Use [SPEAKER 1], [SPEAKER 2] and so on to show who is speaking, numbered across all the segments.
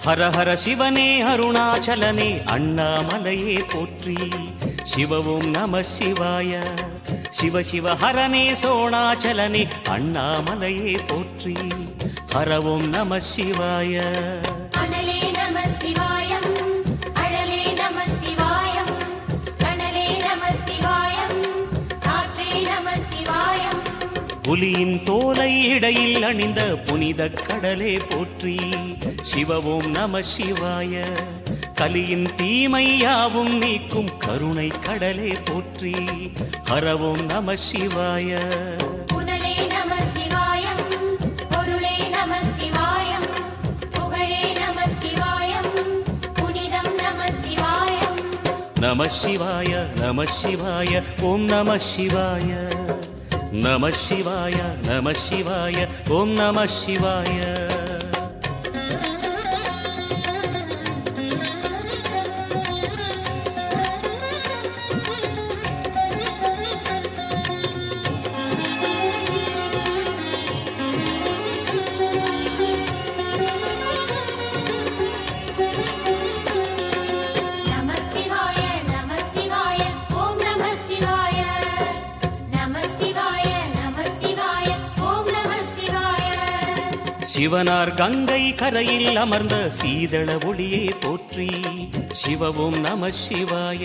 [SPEAKER 1] ஹர ஹர சிவனே அருணாச்சலனே அண்ணாமலையே போற்றி. சிவவும் நம சிவாய. சிவ சிவ ஹரனே சோணாச்சலனே அண்ணாமலையே போற்றி. ஹரவும் நம சிவாய. புலியின் தோலை இடையில் அணிந்த புனித கடலே போற்றி. சிவவும் நம சிவாய. கலியின் தீமையாவும் நீக்கும் கருணை கடலே போற்றி. ஹரவும் நம சிவாய. நம சிவாய நம சிவாய ஓம் நம சிவாய. நம சிவாய நம சிவாய ஓம் நம சிவாய. சிவனார் கங்கை கரையில் அமர்ந்த சீதள ஒளியே போற்றி. சிவவும் நம சிவாய.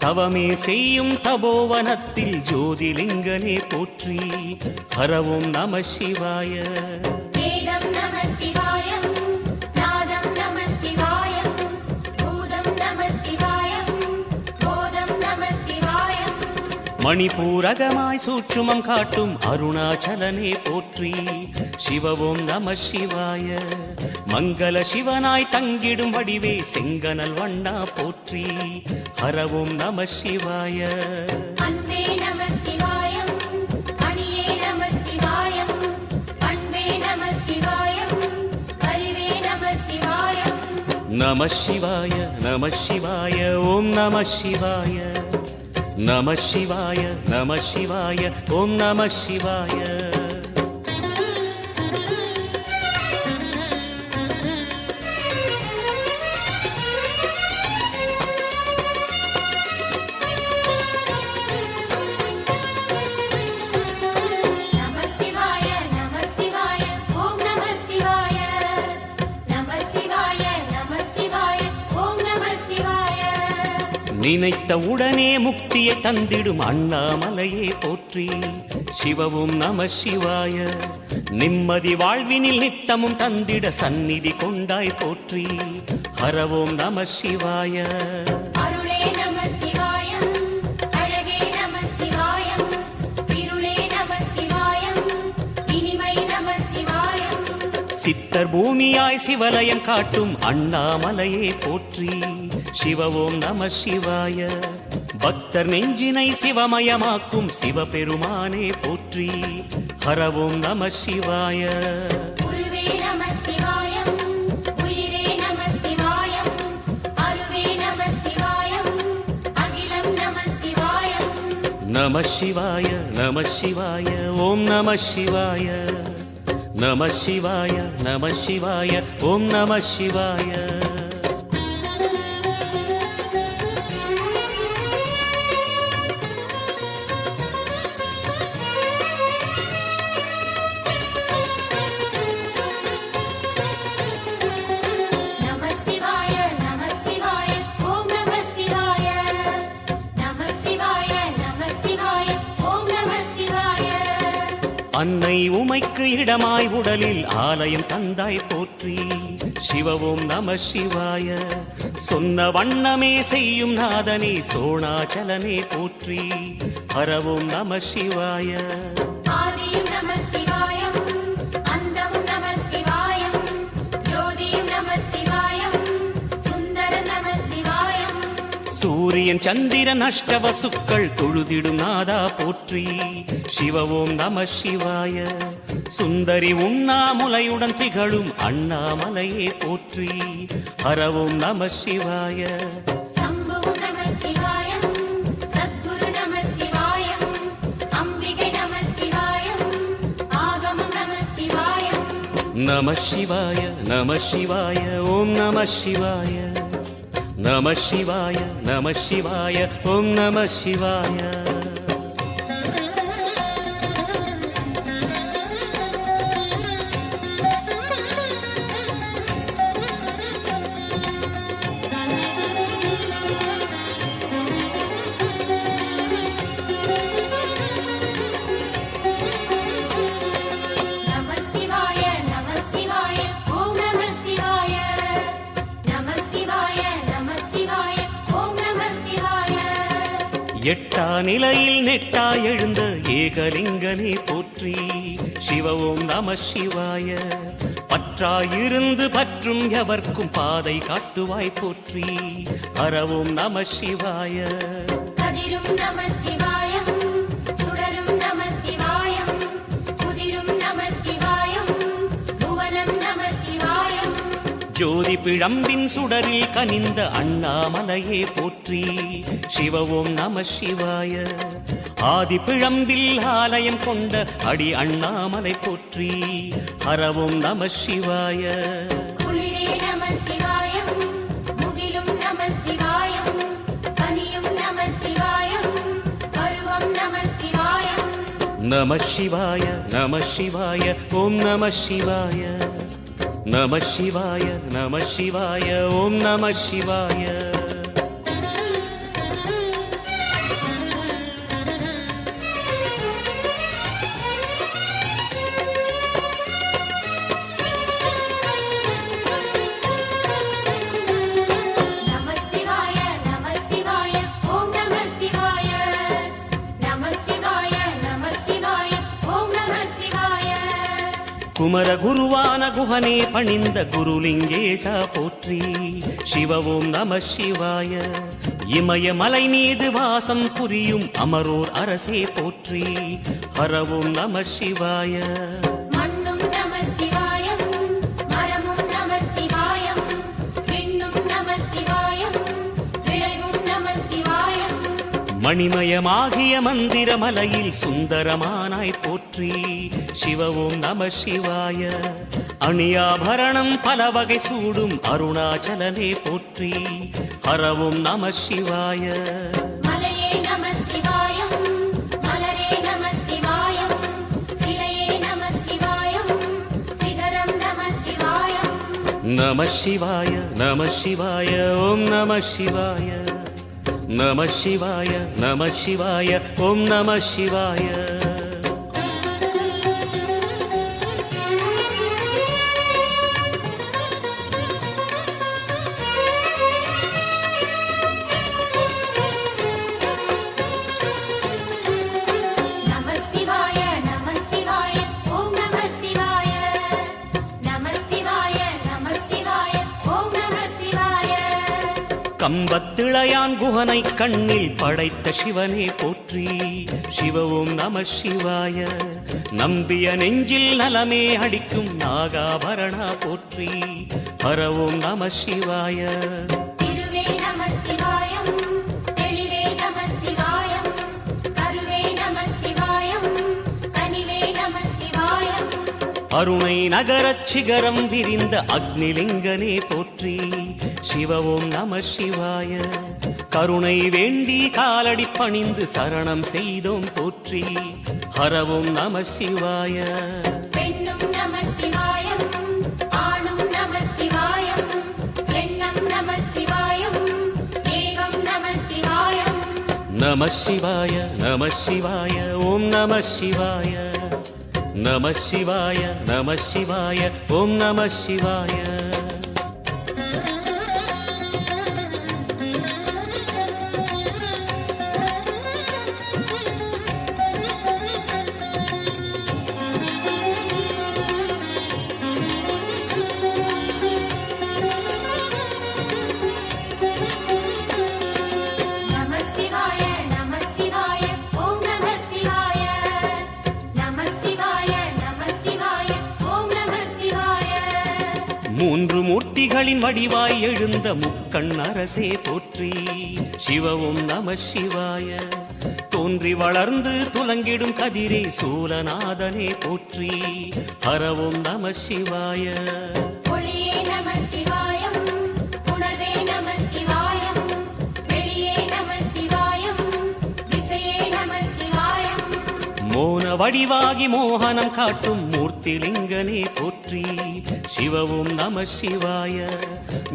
[SPEAKER 1] தவமே செய்யும் தபோவனத்தில் ஜோதிலிங்கனே போற்றி. ஹரவும் நம சிவாய. மணிபூரகமாய் சூட்சுமம் காட்டும் அருணாச்சலனே போற்றி. சிவவும் நம சிவாய. மங்கள சிவனாய் தங்கிடும் வடிவே செங்கனல் வண்ணா போற்றி. ஹரவும் நம சிவாய. நம சிவாய நம சிவாய ஓம் நம சிவாய. நம சிவாய நம சிவாய ஓம் நம சிவாய. நினைத்த உடனே முக்தியை தந்திடும் அண்ணாமலையே போற்றி. சிவவும் நம சிவாய. நிம்மதி வாழ்வினில் நித்தமும் தந்திட சந்நிதி கொண்டாய் போற்றி. ஹரவோம் நம சிவாய. சித்தர் பூமியாய் சிவலயம் காட்டும் அண்ணாமலையே போற்றி. சிவவோம் நம சிவாய. பக்தர் நெஞ்சினை சிவமயமாக்கும் சிவபெருமானே போற்றி. ஹரவோம் நம சிவாய. நம சிவாய நம சிவாய ஓம் நம சிவாய. நம சிவாய நம சிவாய ஓம் நம சிவாய. அன்னை உமைக்கு இடமாய் உடலில் ஆலயம் தந்தாய் போற்றி. சிவவோம் நம சிவாய. சொன்ன வண்ணமே செய்யும் நாதனே சோணாச்சலனே போற்றி. ஹரவோம் நம சிவாய. சூரியன் சந்திரன் அஷ்டவசுக்கள் தொழுதிடும் நாதா போற்றி. சிவவோம் நம சிவாய. சுந்தரி உண்ணாமுலையுடன் திகழும் அண்ணாமலையே போற்றி. ஹரவோம் நம சிவாய. நம சிவாய நம சிவாய ஓம் நம சிவாய நம சிவாய நம சிவாய ஓம் நம சிவாய எட்டா நிலையில் நெட்டா எழுந்த ஏகலிங்கனே போற்றி சிவ ஓம் நம சிவாய பற்றாயிருந்து பற்றும் எவர்க்கும் பாதை காட்டுவாய் போற்றி ஹர ஓம் நம சிவாய
[SPEAKER 2] கதிரும் நம சிவாயம் சுடரும் நம சிவாயம் குதிரும் நம சிவாயம் புவனம் நம சிவாயம்
[SPEAKER 1] ஜோதி பிழம்பின் சுடரில் கனிந்த அண்ணாமலையே போற்றி சிவ ஓம் நம சிவாய ஆதி பிழம்பில் ஆலயம் கொண்ட அடி அண்ணாமலை போற்றி ஹர ஓம் நம சிவாய
[SPEAKER 2] குளிரே நம சிவாயம் முகிலும் நம சிவாயம் பனியும் நம சிவாயம் பருவம் நம சிவாயம்
[SPEAKER 1] நம சிவாய நம சிவாய ஓம் நம சிவாய நம சிவாய நம சிவாய ஓம் நம சிவாய குமர குருவான குஹனே பணிந்த குருலிங்கேசா போற்றி சிவ ஓம் நம சிவாய இமயமலை மீது வாசம் புரியும் அமரோர் அரசே போற்றி ஹர ஓம் நம சிவாய
[SPEAKER 2] மண்ணும் நம சிவாயம் மரமும் நம சிவாயம் விண்ணும் நம சிவாயம் விளைவும் நம சிவாயம்
[SPEAKER 1] மணிமயமாகிய மந்திரமலையில் சுந்தரமானாய் போற்றி சிவ ஓம் நம சிவாய அணியாபரணம் பல வகை சூடும் அருணாச்சலனே போற்றி ஹர ஓம் நம சிவாய
[SPEAKER 2] மலையே நம சிவாயம் மலரே நம சிவாயம் சிலையே நம சிவாயம் சிகரம் நம சிவாயம்
[SPEAKER 1] நம சிவாய நம சிவாய ஓம் நம சிவாய நம சிவாய நம சிவாய ஓம் நம சிவாய கம்பத்திளையான் குஹனை கண்ணில் படைத்த சிவனே போற்றி சிவ ஓம் நம சிவாய நம்பிய நெஞ்சில் நலமே அடிக்கும் நாகாபரணா போற்றி ஹர ஓம் நம சிவாய
[SPEAKER 2] திருவே நம சிவாயம் தெளிவே நம சிவாயம் கருவே நம சிவாயம் கனிவே நம சிவாயம்
[SPEAKER 1] அருணை நகரச் சிகரம் விரிந்த அக்னிலிங்கனே போற்றி சிவ ஓம் நம சிவாய கருணை வேண்டி காலடி பணிந்து சரணம் செய்தோம் போற்றி ஹர ஓம் நம சிவாய
[SPEAKER 2] பெண்ணும் நம சிவாயம் ஆணும் நம சிவாயம் எண்ணம் நம சிவாயம் ஏகம் நம சிவாயம்
[SPEAKER 1] நம சிவாய நம சிவாய ஓம் நம சிவாய நம சிவாய நம சிவாய ஓம் நம சிவாய மும்மூர்த்திகளின் வடிவாய் எழுந்த முக்கண் அரசே போற்றி. சிவவும் நம சிவாய. தோன்றி வளர்ந்து துலங்கிடும் கதிரே சூலநாதனே போற்றி. ஹரவும் நம சிவாய.
[SPEAKER 2] ஒளியே நம சிவாயம், உணர்வே நம சிவாயம், வெளியே நம சிவாயம், திசையே நம சிவாயம்.
[SPEAKER 1] மோன வடிவாகி மோகனம் காட்டும் மூர்த்திலிங்கனே போற்றி. சிவவும் நம சிவாய.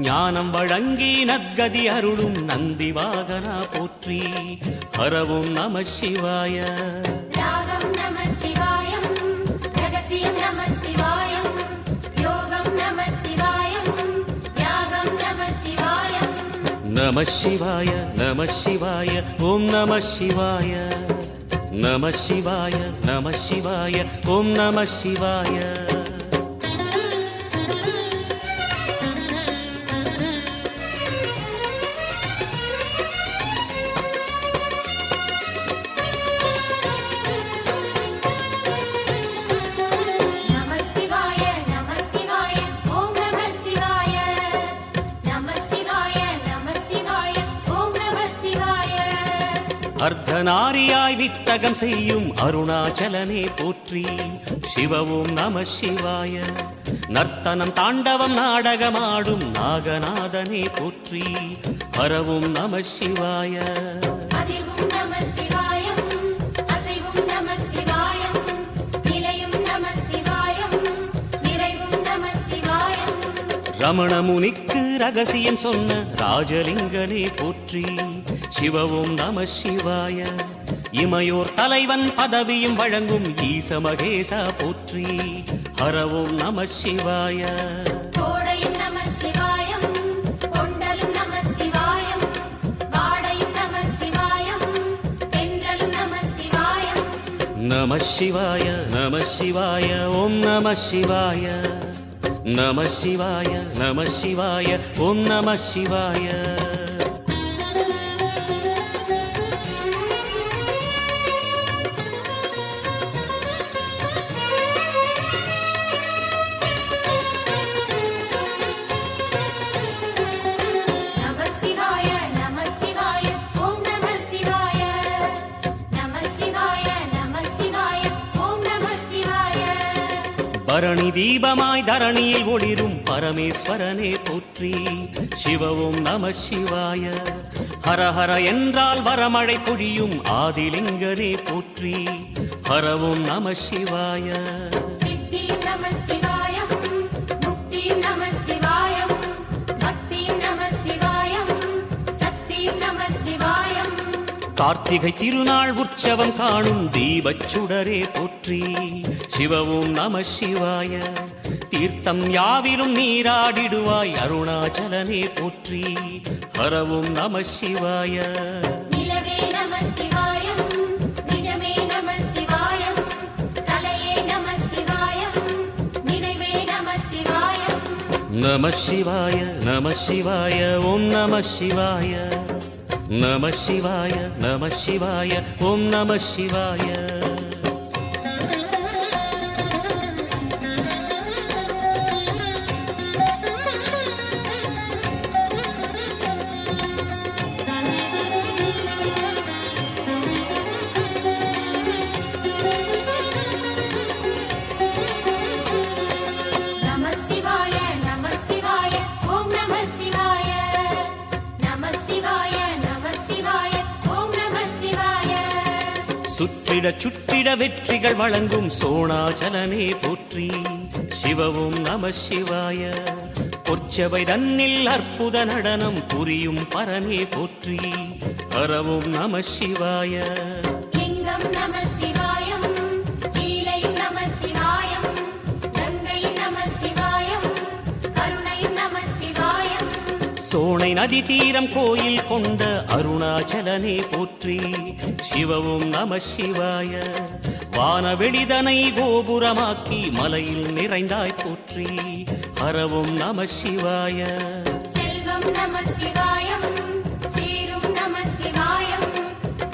[SPEAKER 1] ஞானம் வழங்கி நற்கதி அருளும் நந்தி வாகனா போற்றி. ஹரவும் நம சிவாய.
[SPEAKER 2] ராகம் நம சிவாயம், ரகசியம் நம சிவாயம், யோகம் நம சிவாயம், யாகம் நம சிவாயம்.
[SPEAKER 1] நம சிவாய நம சிவாய ஓம் நம சிவாய. நம சிவாய நம சிவாய ஓம் நம சிவாய.
[SPEAKER 2] நம சிவாய நம சிவாய ஓம் நம சிவாய. நம சிவாய நம சிவாய ஓம் நம சிவாய.
[SPEAKER 1] அர்த்தநாரியாய் வித்தகம் செய்யும் அருணாச்சலனே போற்றி. சிவவும் நம சிவாய. நர்த்தனம் தாண்டவம் நாடகமாடும் நாகநாதனே போற்றி. ஹரவும் நம சிவாய.
[SPEAKER 2] அதிர்வும் நம சிவாயம், அசைவும் நம சிவாயம், நிலையும் நம சிவாயம், நிறைவும் நம சிவாயம்.
[SPEAKER 1] ரமண முனிக்கு ரகசியம் சொன்ன ராஜலிங்கனே போற்றி. சிவவும் நம சிவாய. இமையோர் தலைவன் பதவியும் வழங்கும் ஈச மகேசா போற்றி. ஹரவும் நம சிவாய.
[SPEAKER 2] கோடையும் நம சிவாயம், கொண்டலும் நம சிவாயம், வாடையும் நம சிவாயம், தென்றலும் நம சிவாயம்.
[SPEAKER 1] நம சிவாய நம சிவாய ஓம் நம சிவாய. நம சிவாய நம சிவாய ஓம் நம சிவாய.
[SPEAKER 2] நம சிவாய நம சிவாய ஓம் நம சிவாய. நம சிவாய நம சிவாய ஓம் நம சிவாய.
[SPEAKER 1] பரணி தீபமாய் தரணியில் ஒளிரும் பரமேஸ்வரனே போற்றி. சிவவும் நம சிவாய. ஹர ஹர என்றால் வரமழை பொழியும் ஆதிலிங்கனே போற்றி. ஹரவும் நம சிவாய.
[SPEAKER 2] சித்தியும் நம சிவாயம், முக்தியும் நம சிவாயம், பக்தியும் நம சிவாயம், சக்தியும் நம சிவாயம்.
[SPEAKER 1] கார்த்திகை திருநாள் உற்சவம் காணும் தீபச்சுடரே போற்றி. சிவவும் நம சிவாய. தீர்த்தம் யாவிலும் நீராடிடுவாய் அருணாச்சலனே போற்றி. ஹரவும் நம சிவாய.
[SPEAKER 2] நிலவே நம சிவாயம், நிஜமே நம சிவாயம், தலையே நம சிவாயம், நினைவே நம சிவாயம்.
[SPEAKER 1] நம சிவாய நம சிவாய ஓம் நம சிவாய. நம சிவாய நம சிவாய ஓம் நம சிவாய.
[SPEAKER 2] நம சிவாய நம சிவாய ஓம் நம சிவாய. நம சிவாய நம சிவாய ஓம் நம சிவாய.
[SPEAKER 1] சுற்றிட சுற்றிட வெற்றிகள் வழங்கும் சோணாச்சலனே போற்றி. சிவவும் நம சிவாய. பொற்சபை தன்னில் அற்புத நடனம் புரியும் பரனே போற்றி. ஹரவும் நம சிவாய.
[SPEAKER 2] லிங்கம் நம சிவாயம், லீலையும் நம சிவாயம், கங்கையும் நம சிவாயம், கருணையும் நம சிவாயம்.
[SPEAKER 1] சோனை நதி தீரம் கோயில் கொண்ட அருணாச்சலனே போற்றி. சிவவும் நம சிவாய. வானவெளிதனை கோபுரமாக்கி மலையில் நிறைந்தாய் போற்றி. ஹரவும் நம சிவாய.
[SPEAKER 2] செல்வம் நம சிவாயம், சீரும் நம சிவாயம்,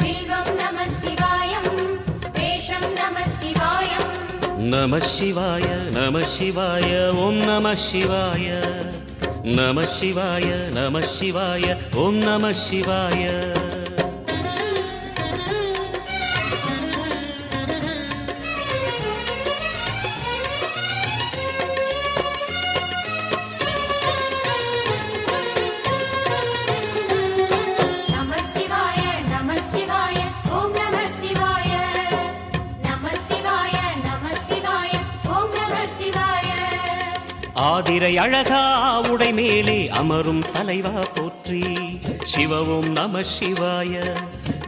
[SPEAKER 2] வில்வம் நம சிவாயம், வேஷம் நம சிவாயம்.
[SPEAKER 1] நம சிவாய நம சிவாய ஓம் நம சிவாய. நம சிவாய நம சிவாய ஓம் நம சிவாய. ஆதிரை அழகா உடை மேலே அமரும் தலைவா போற்றி. சிவவும் நம சிவாய.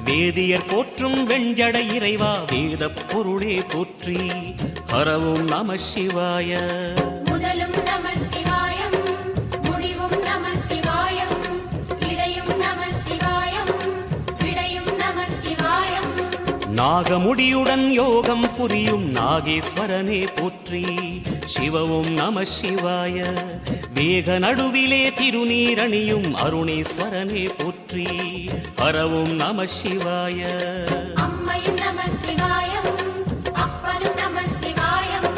[SPEAKER 1] வேதியர் போற்றும் வெண்ஜட இறைவா வேத பொருளே போற்றி. ஹரவும் நம சிவாய.
[SPEAKER 2] முதலும் நம சிவாயம், முடிவும் நம சிவாயம், இடையும் நம சிவாயம், விடையும் நம சிவாயம்.
[SPEAKER 1] நாகமுடியுடன் யோகம் புரியும் நாகேஸ்வரனே போற்றி. சிவவும் நம சிவாய. வேக நடுவிலே திருநீரணியும் அருணேஸ்வரனே போற்றி. ஹரவும் நம சிவாய.
[SPEAKER 2] அம்மையும் நம சிவாயம், அப்பனும் நம சிவாயம்,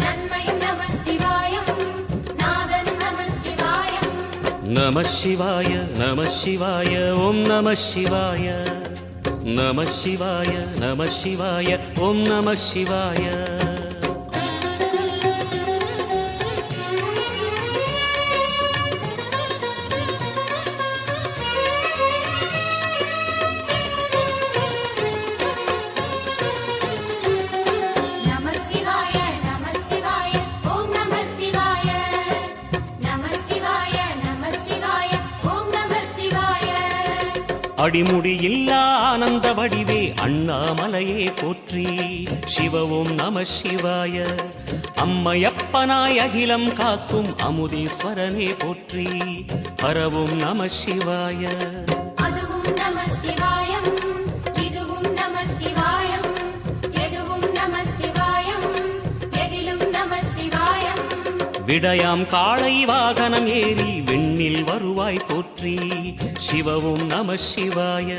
[SPEAKER 2] நன்மையும் நம சிவாயம், நாதனும் நம சிவாயம்.
[SPEAKER 1] நம சிவாய நம சிவாய ஓம் நம சிவாய. நம சிவாய நம சிவாய ஓம் நம சிவாய. அடிமுடியில்லா ஆனந்த வடிவே அண்ணாமலையே போற்றி. சிவவும் நம சிவாய. அம்மையப்பனாய் அகிலம் காக்கும் அமுதீஸ்வரனே போற்றி. ஹரவும் நம சிவாய.
[SPEAKER 2] அதுவும் நம சிவாயம், இதுவும் நம சிவாயம், எதுவும் நம சிவாயம், எதிலும் நம சிவாயம்.
[SPEAKER 1] விடயாம் காளை வாகனம் ஏறி விண்ணில் வருவாய் போற்றி. சிவவும் நம சிவாய.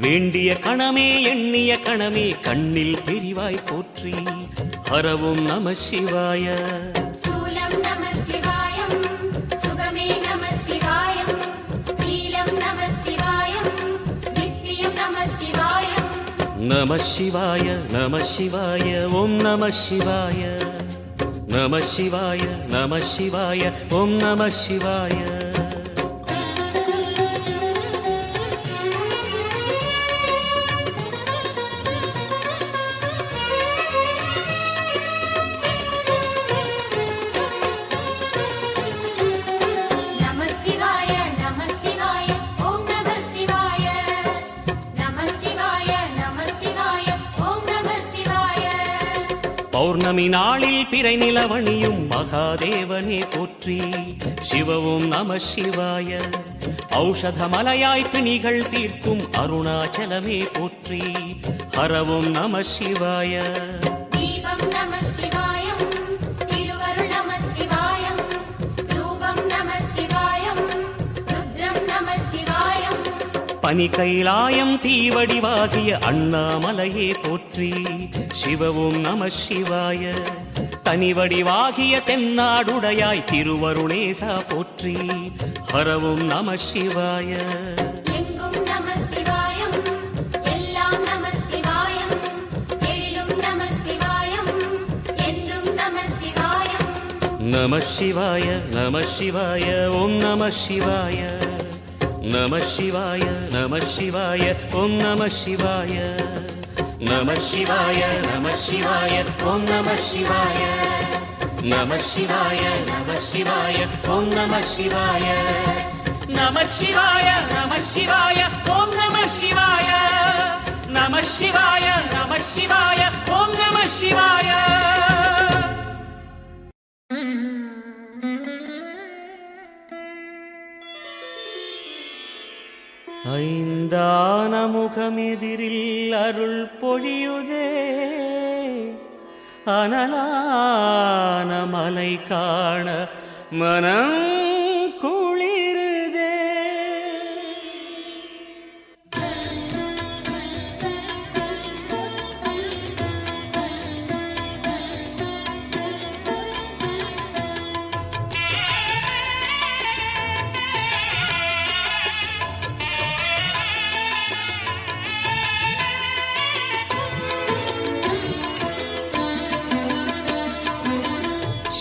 [SPEAKER 1] வேண்டிய கணமே எண்ணிய கணமே கண்ணில் தெரிவாய் போற்றி. ஹரவும் நம சிவாய.
[SPEAKER 2] சூலம் நம சிவாயம், சுகமே நம சிவாயம், நீலம் நம சிவாயம், நித்தியம் நம சிவாயம்.
[SPEAKER 1] நம சிவாய நம சிவாய ஓம் நம சிவாய. நம சிவாய நம சிவாய ஓம் நம சிவாய. பௌர்ணமி நாளில் பிறை நிலவணியும் மகாதேவனே போற்றி. சிவவும் நம சிவாய. ஔஷதமலையாய் பிணிகள் தீர்க்கும் அருணாச்சலமே போற்றி. ஹரவும் நம சிவாய.
[SPEAKER 2] தீபம் நம சிவாயம், திருவருள் நம சிவாயம், ரூபம் நம சிவாயம், ருத்ரம் நம சிவாயம்.
[SPEAKER 1] பனி கைலாயம் தீவடிவாகிய அண்ணாமலையே போற்றி. சிவவும் நம சிவாய. தனிவடிவாகிய தென்னாடுடையாய் திருவருணேசா போற்றி. ஹரவும் நம சிவாய.
[SPEAKER 2] எங்கும் நம சிவாயம், எல்லாம் நம சிவாயம், எழிலும் நம சிவாயம், என்றும் நம சிவாயம்.
[SPEAKER 1] நம சிவாய நம சிவாய ஓம் நம சிவாய. நம சிவாய நம சிவாய ஓம் நம சிவாய. நம சிவாய நம சிவாய ஓம் நம சிவாய. நம சிவாய நம சிவாய ஓம் நம சிவாய. நம சிவாய நம சிவாய ஓம் நம சிவாய. நம சிவாய நம சிவாய ஓம் நம சிவாய. ஐந்தான முகமெதிரில் அருள் பொழியுதே. அனலான மலை காண மனம் குளிருதே.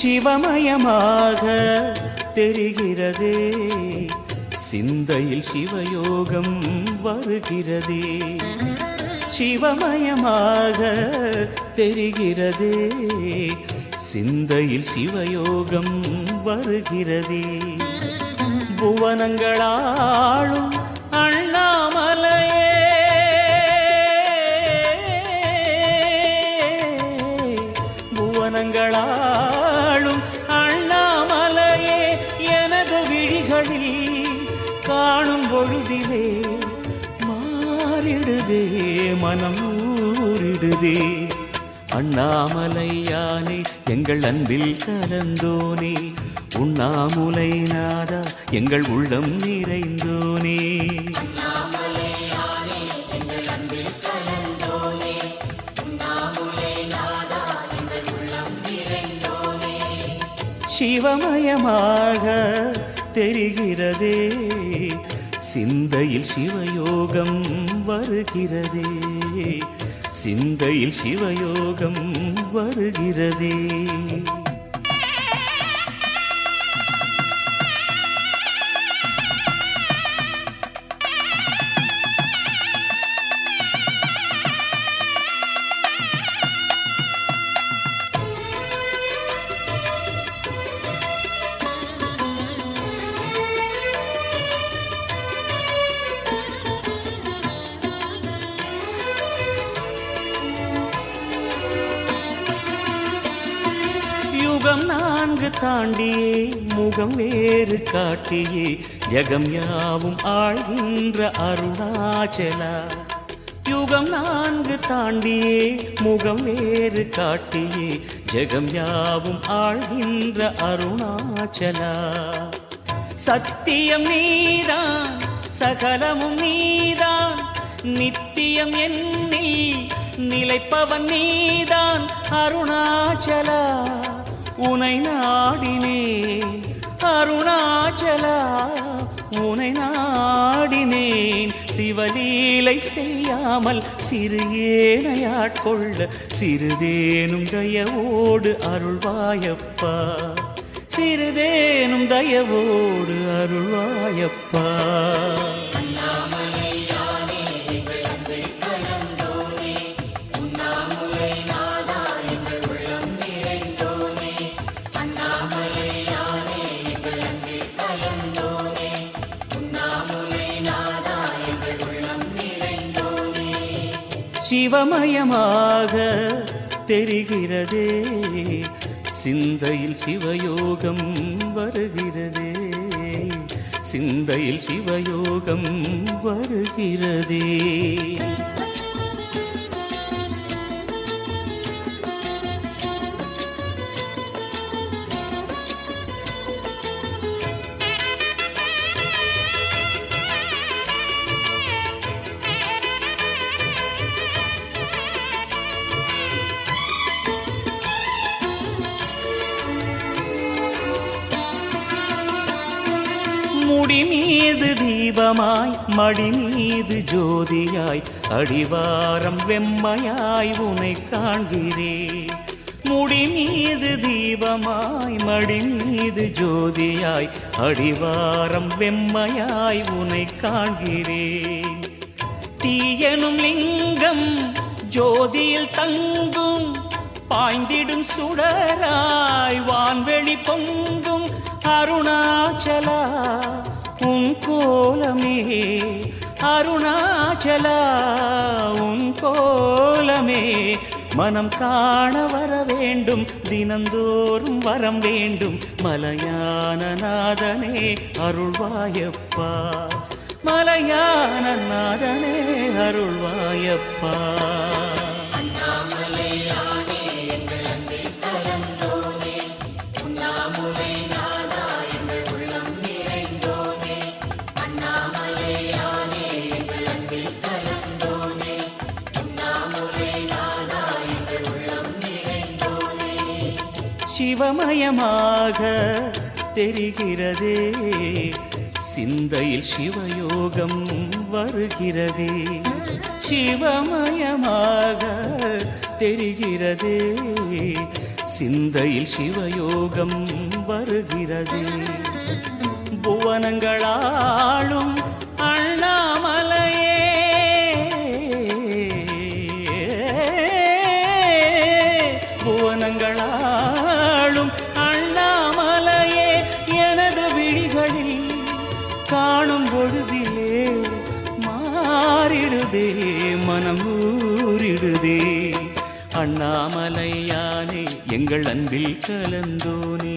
[SPEAKER 1] சிவமயமாக தெரிகிறதே சிந்தையில் சிவயோகம் வருகிறதே சிவமயமாக தெரிகிறதே சிந்தையில் சிவயோகம் வருகிறதே புவனங்களாளும் அண்ணாமலையே புவனங்களாளும் அண்ணாமலையே எனது விழிகளில் காணும் பொழுதிலே மாறிடுதே மனம் ஊரிடுதே அண்ணாமலையானே எங்கள் அன்பில் கலந்தோனே உண்ணாமுலை நாதா எங்கள் உள்ளம் நிறைந்தோனே சிவமயமாக தெரிகிறதே சிந்தையில் சிவயோகம் வருகிறதே சிந்தையில் சிவயோகம் வருகிறதே யுகம் 4 தாண்டியே முகம் வேறு காட்டியே ஜகம் யாவும் ஆழ்கின்ற அருணாச்சலா யுகம் 4 தாண்டியே முகம் வேறு காட்டியே ஜகம் யாவும் ஆழ்கின்ற அருணாச்சலா சத்தியம் நீதான் சகலமும் நீதான் நித்தியம் என்னில் நிலைப்பவன் நீதான் அருணாச்சலா உனை நாடினேன் அருணாச்சலா உனை நாடினேன் சிவலீலை செய்யாமல் சிறு ஏனையாட்கொள்ள சிறிதேனும் தயவோடு அருள்வாயப்பா சிறிதேனும் தயவோடு அருள்வாயப்பா சிவமயமாக தெரிகிறதே சிந்தையில் சிவயோகம் வருகிறதே சிந்தையில் சிவயோகம் வருகிறதே முடி மீது தீபமாய் மடி மீது ஜோதியாய் அடிவாரம் வெம்மையாய் உனை காண்கிறேன் முடி மீது தீபமாய் மடி மீது ஜோதியாய் அடிவாரம் வெம்மையாய் உனை காண்கிறேன் தீயனும் லிங்கம் ஜோதியில் தங்கும் பாய்ந்திடும் சுடராய் வான்வெளி பொங்கும் அருணாச்சலா உன் கோலமே அருணாச்சலா உன் கோலமே மனம் காண வர வேண்டும் தினந்தோறும் வரம் வேண்டும் மலையான நாதனே அருள்வாயப்பா மலையான நாதனே அருள்வாயப்பா சிவமயமாக தெரிகிறதே சிந்தையில் சிவயோகம் வருகிறதே, சிவமயமாக தெரிகிறதே, சிந்தையில் சிவயோகம் வருகிறதே. புவனங்களாளும் அண்ணாமலையே, புவனங்களாளும் அண்ணாமலையே, எனது விழிகளில் காணும் பொழுதிலே மாறிடுதே, மனம் ஊறிடுதே. அண்ணாமலையானே எங்கள் அன்பில் கலந்தோனே,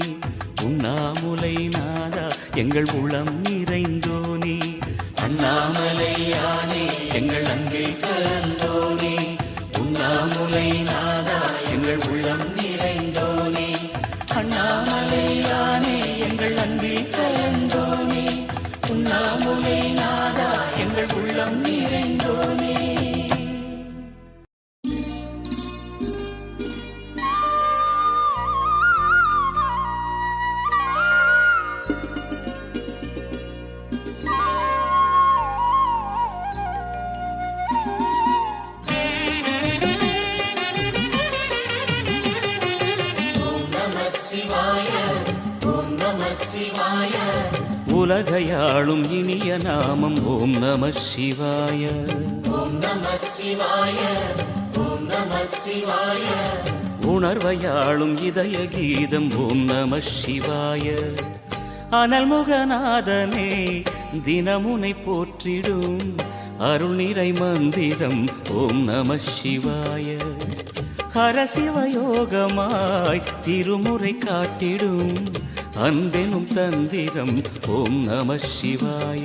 [SPEAKER 1] உண்ணாமுலை நாதா எங்கள் உளம் நிறைந்தோனே. அண்ணாமலையானே எங்கள் அன்பில் கலந்தோனே, உண்ணாமுலை நாதா எங்கள் உள்ளம் நிறைந்தோனே. அண்ணாமலையானே எங்கள் அன்பில் கலந்தோனே, உண்ணாமுலை நாதா எங்கள் உள்ளம் நிறைந்தோனே. உலகையாளும் இனிய நாமம் ஓம் நம சிவாய. ஓம் நம சிவாய, ஓம் நம சிவாய. உணர்வையாளும் இதய கீதம் ஓம் நம சிவாய. அனல்முகநாதனே தினமுனை போற்றிடும் அருள் நிறை மந்திரம் ஓம் நம சிவாய. ஹரசிவயோகமாய் திருமுறை காட்டிடும் அன்பெனும் தந்திரம் ஓம் நம சிவாய.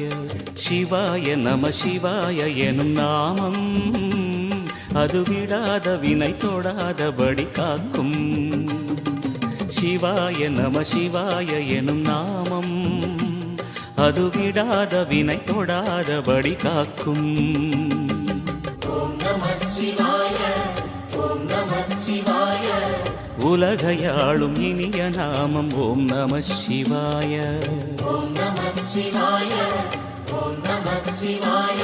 [SPEAKER 1] சிவாய நம சிவாய எனும் நாமம் அது விடாத வினை தொடாதபடி காக்கும். சிவாய நம சிவாய எனும் நாமம் அது விடாத வினை தொடாதபடி காக்கும். ஓம் நம சிவாய, ஓம் நம சிவாய. உலகையாளும் இனிய நாமம் ஓம் நம சிவாய. ஓம் நம சிவாய, ஓம் நம சிவாய.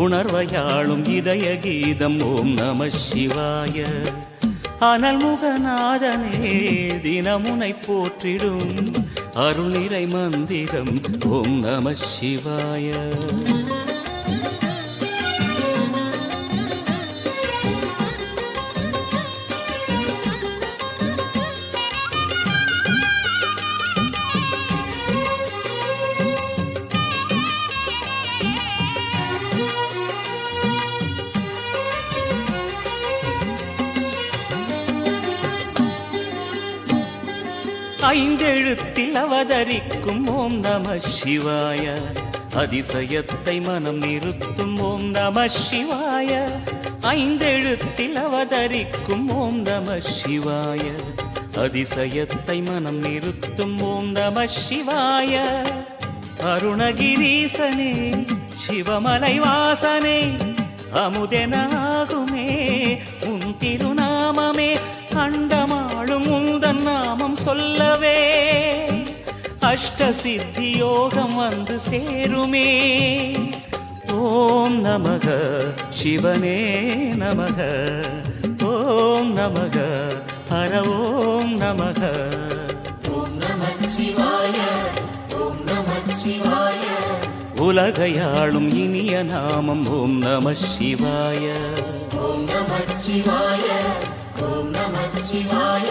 [SPEAKER 1] உணர்வையாளும் இதய கீதம் ஓம் நம சிவாய. அனல்முகநாதனே தினமுனை போற்றிடும் அருள் நிறை மந்திரம் ஓம் நம சிவாய. ஐந்தெழுத்தில் அவதரிக்கும் ஓம் நம சிவாய. அதிசயத்தை மனம் நிறுத்தும் ஓம் நம சிவாய. ஐந்தெழுத்தில் அவதரிக்கும் ஓம் நம சிவாய. அதிசயத்தை மனம் நிறுத்தும் ஓம் நம சிவாய. அருணகிரீசனே சிவமலை வாசனே அமுதெனாகுமே உன் திருநாமமே. அண்டமாளும் உந்தன் நாமம் சொல்லவே அஷ்ட சித்தி யோகம் வந்து சேருமே. ஓம் நமக சிவனே நமக, ஓம் நமக ஹர ஓம் நமக. ஓம் நம சிவாய, ஓம் நம சிவாய. உலகையாளும் இனிய நாமம் ஓம் நம சிவாய. ஓம் நம சிவாய, ஓம் நம சிவாய.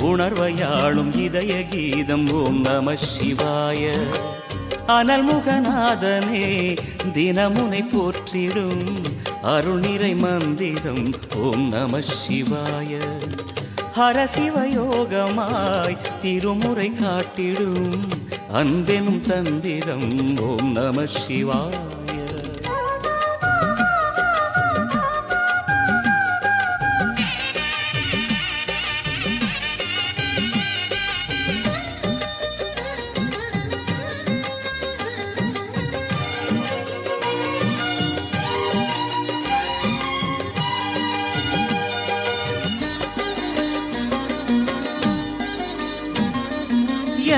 [SPEAKER 1] உணர்வையாளும் இதய கீதம் ஓம் நம சிவாய. அனல்முகநாதனே தினமுனை போற்றிடும் அருள் நிறை மந்திரம் ஓம் நம சிவாய. ஹரசிவயோகமாய் திருமுறை காட்டிடும் அன்பெனும் தந்திரம் ஓம் நம சிவாய.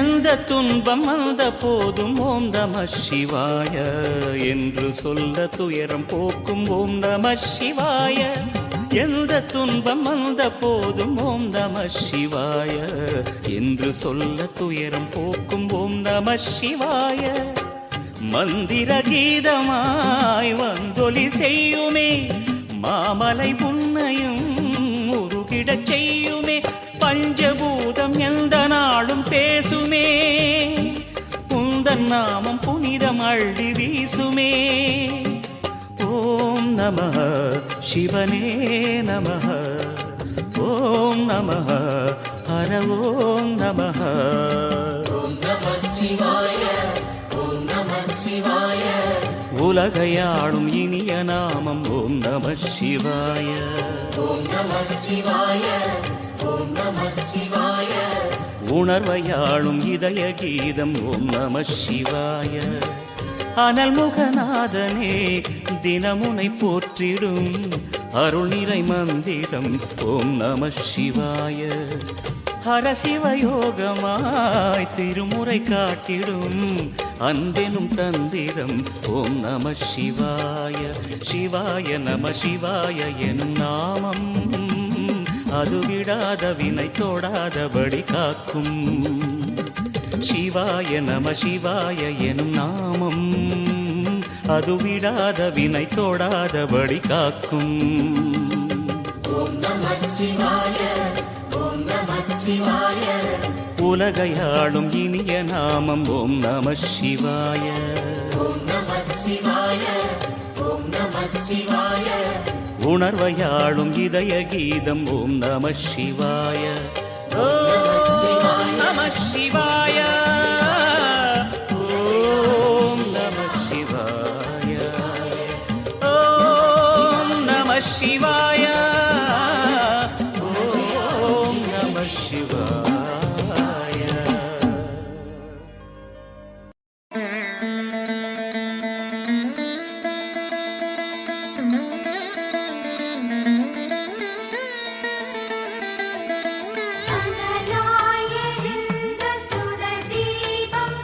[SPEAKER 1] எந்த துன்பம் வந்த போதும் ஓம் நம சிவாய என்று சொல்ல துயரம் போக்கும் ஓம் நம சிவாய. எந்த துன்பம் வந்த போதும் ஓம் நம சிவாய என்று சொல்ல துயரம் போக்கும் ஓம் நம சிவாய. மந்திர கீதமாய் வந்தொலி செய்யுமே மாமலை உன்னையும் உருகிடச் செய்யுமே. பஞ்சபூதம் எந்த நாளும் பேசுமே உந்தன் நாமம் புனிதம் அள்ளி வீசுமே. ஓம் நமः சிவனே நமः ஓம் நமः ஹர ஓம் நமः.
[SPEAKER 3] ஓம் நம சிவாய ஓம் நம சிவாய.
[SPEAKER 1] உலகையாளும் இனிய நாமம் ஓம் நம சிவாய.
[SPEAKER 3] ஓம் நம சிவாய ஓம் நம சிவாய.
[SPEAKER 1] உணர்வையாளும் இதய கீதம் ஓம் நம சிவாய. அனல் முகநாதனே தினமுனை போற்றிடும் அருள் நிறை மந்திரம் ஓம் நம சிவாய. ஹர சிவயோகமாய் திருமுறை காட்டிடும் அன்பெனும் தந்திரம் ஓம் நம சிவாய. சிவாய நம சிவாய எனும் நாமம் அது விடாத வினை தொடாதபடி காக்கும். சிவாய நம சிவாய எனும் நாமம் அது விடாத வினை தொடாதபடி காக்கும்.
[SPEAKER 3] ஓம் நம சிவாய ஓம் நம சிவாய.
[SPEAKER 1] உலகையாளும் இனிய நாமம் ஓம் நம சிவாய.
[SPEAKER 3] ஓம் நம சிவாய ஓம் நம சிவாய.
[SPEAKER 1] உணர்வையாளும் இதய கீதம் ஓம் நம சிவாய.
[SPEAKER 3] ஓம்
[SPEAKER 1] நம சிவாய ஓம் நம சிவாய ஓம் நம சிவாய ஓம் நம சிவாய.
[SPEAKER 2] அனலாய் எழுந்த சுடர் தீபம்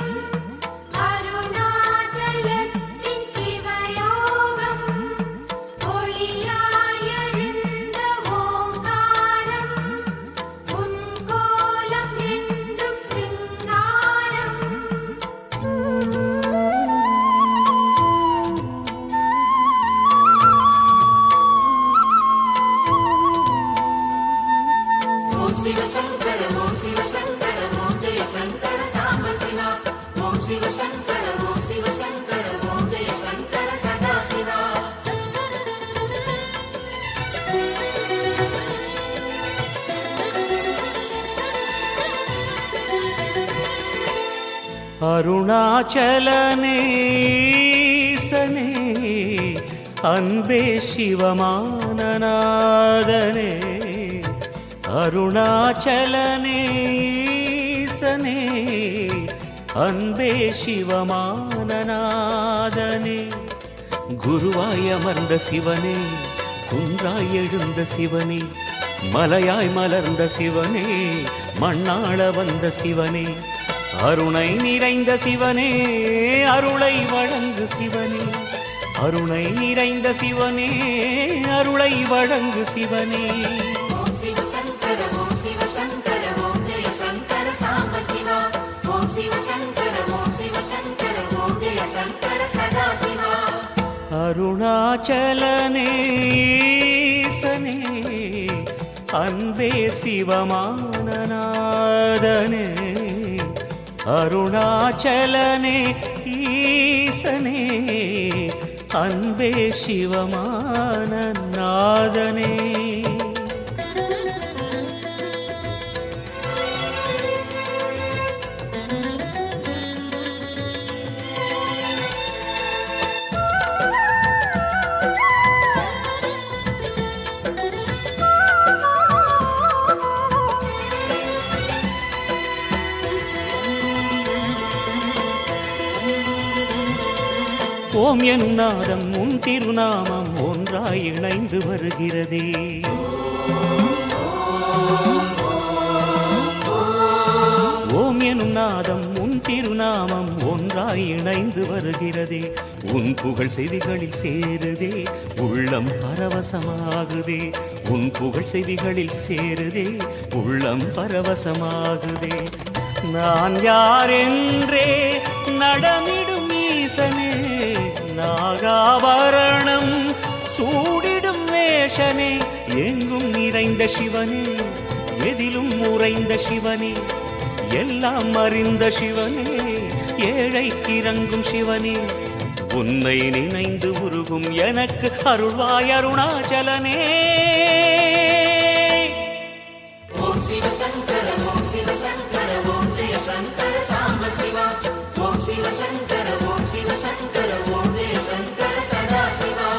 [SPEAKER 2] அருணாச்சலத்தின் சிவயோகம். ஒளியாய் எழுந்த ஓங்காரம் உன் கோலம் என்றும் சிங்காரம்.
[SPEAKER 3] ஓம் சிவ சங்கர ஓம் சிவ சங்கர ஓம் ஜெய சங்கர சாம்ப சிவா. ஓம் சிவ சங்கர ஓம் சிவ சங்கர ஓம் ஜெய சங்கர சதா சிவா.
[SPEAKER 1] அருணாச்சலனேசனே அன்பே சிவமானநாதனே. அருணாச்சலனேசனே அன்பே சிவமானநாதனே. குருவாய் அமர்ந்த சிவனே குன்றாய் எழுந்த சிவனே மலையாய் மலர்ந்த சிவனே மண்ணாள வந்த சிவனே. அருணை நிறைந்த சிவனே அருளை வழங்கு சிவனே. அருணை நிறைந்த சிவனே அருளை வழங்கு சிவனே.
[SPEAKER 3] ஓம் சிவ சங்கர ஓம் சிவ சங்கர ஓம் ஜெய சங்கர சாம்ப சிவா. ஓம் சிவ சங்கர ஓம் சிவ சங்கர ஓம் ஜெய சங்கர சதா சிவா.
[SPEAKER 1] அருணாச்சலனேசனே அன்பே சிவமானநாதனே. அருணாச்சலனே ஈசனே அன்பே சிவமானநாதனே. ஓம் எனும் நாதம் உன் திருநாமம் ஒன்றாய் இணைந்து வருகிறதே. ஓம் எனும் நாதம் உன் திருநாமம் ஒன்றாய் இணைந்து வருகிறதே. உன் புகழ் செவிகளில் சேருதே, உள்ளம் பரவசமாகுதே. உன் புகழ் செவிகளில் சேருதே, உள்ளம் பரவசமாகுதே. நான் யாரென்றே நடமிடும் ஈசனே, நாகாபரணம் சூடிடும் வேஷனே, எங்கும் நிறைந்த சிவனே, எதிலும் உறைந்த சிவனே, எல்லாம் அறிந்த சிவனே, ஏழைக்கு இறங்கும் சிவனே, உன்னை நினைந்து உருகும் எனக்கு அருள்வாய் அருணாச்சலனே.
[SPEAKER 3] ஓம் சிவசங்கர ஓம் சிவசங்கர ஓம் ஜெய சங்கர சாம்ப சிவா. ஓம் சிவசங்கர ஓம் சிவசங்கர ஓம் ஜெய சங்கர சதா சிவா.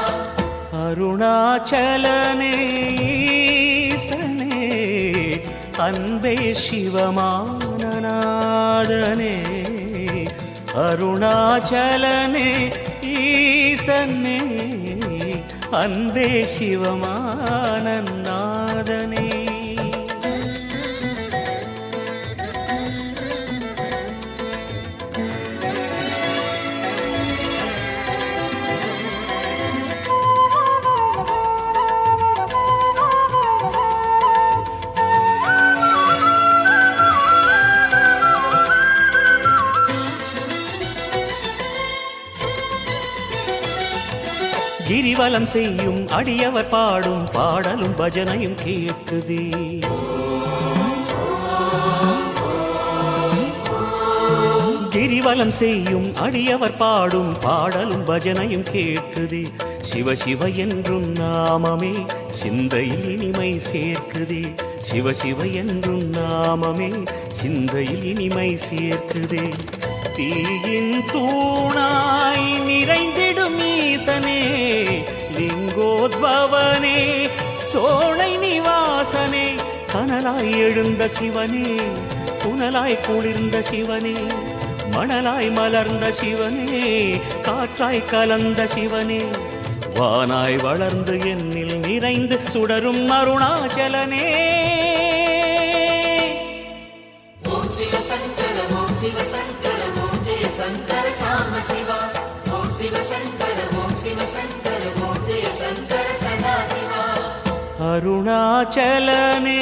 [SPEAKER 1] அருணாச்சலனே ஈசனே, அன்பே சிவமானநாதனே. அருணாச்சலனே ஈசனே, அன்பே சிவமானநாதனே. கிரிவலம் செய்யும் அடியவர் பாடும் பாடலும் பஜனையும் கேட்குதே. கிரிவலம் செய்யும் அடியவர் பாடும் பாடலும் பஜனையும் கேட்குதே. சிவ சிவ என்றும் நாமமே சிந்தையில் இனிமை சேர்க்குதே. சிவ சிவ என்றும் நாமமே சிந்தையில் இனிமை சேர்க்குதே. தீயின் தூணாய் நிறைந்திடும் ஈசனே, லிங்கோத்பவனே, சோலை நிவாசனே, கனலாய் எழுந்த சிவனே, புனலாய் குளிர்ந்த சிவனே, மணலாய் மலர்ந்த சிவனே, காற்றாய் கலந்த சிவனே, வானாய் வளர்ந்து என்னில் நிறைந்து சுடரும் அருணாச்சலனே.
[SPEAKER 3] ஓம் சிவசங்கர ஓம் சிவசங்கர ஓம் ஜெய சங்கர சாம்ப சிவா. ஓம் சிவசங்கர ஓம் சிவசங்கர ஓம் ஜெய சங்கர சதா சிவா.
[SPEAKER 1] அருணாச்சலனே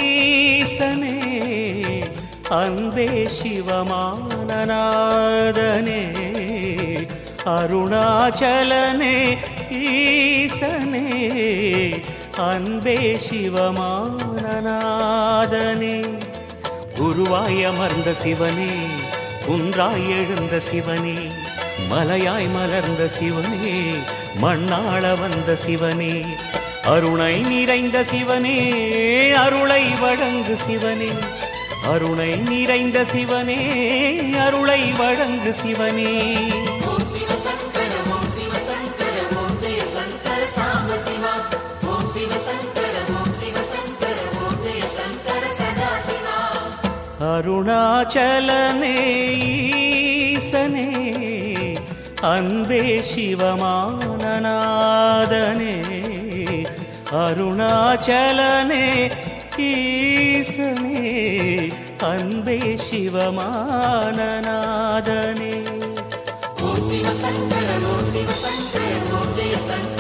[SPEAKER 1] ஈசனே, அன்பே சிவமானநாதனே. அருணாச்சலனே ஈசனே, அன்பே சிவமானநாதனே. குருவாய் அமர்ந்த சிவனே, குன்றாய் எழுந்த சிவனே, மலையாய் மலர்ந்த சிவனே, மண்ணாள வந்த சிவனே, அருணை நிறைந்த சிவனே, அருளை வழங்கு சிவனே, அருணை நிறைந்த சிவனே, அருளை வழங்கு சிவனே.
[SPEAKER 3] ஓம் சிவசங்கர ஓம் சிவசங்கர ஓம் ஜெய சங்கர சாம்ப சிவா. ஓம் சிவசங்கர ஓம் சிவசங்கர ஓம் ஜெய சங்கர சதா சிவா.
[SPEAKER 1] அருணாச்சலனே ஈசனே, அன்பே சிவமானநாதனே. அருணாச்சலனே ஈசனே, அன்பே சிவமானநாதனே.
[SPEAKER 3] ஓம் சிவசங்கர ஓம் சிவசங்கர ஓம் ஜெய சங்கர